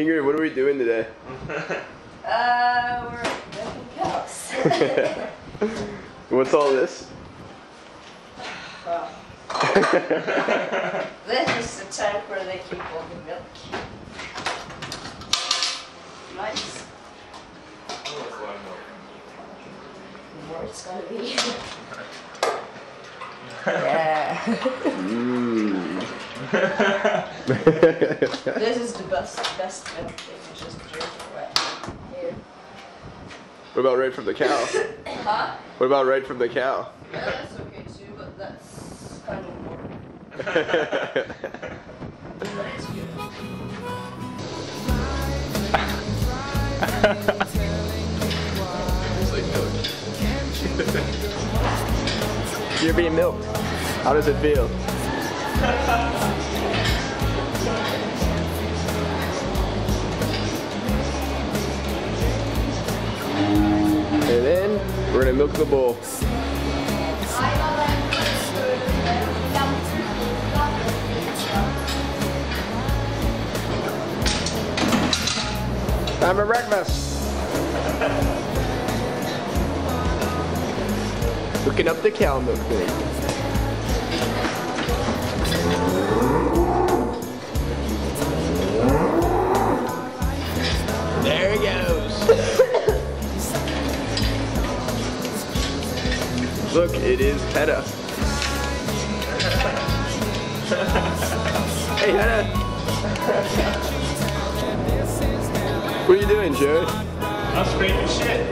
Ingrid, what are we doing today? We're milking cows. What's all this? This is the tank where they keep all the milk. Nice. The more it's gonna be. Yeah. This is the best milk thing. You just drink it right here. What about right from the cow? Huh? What about right from the cow? Yeah, that's okay too, but that's kind of more. But it's good. You're being milked. How does it feel? And then we're gonna milk the bull. Time for breakfast. Hooking up the cow milk thing. There it goes. Look, it is Hedda. Hey, Hedda. What are you doing, Jared? I'm scraping shit.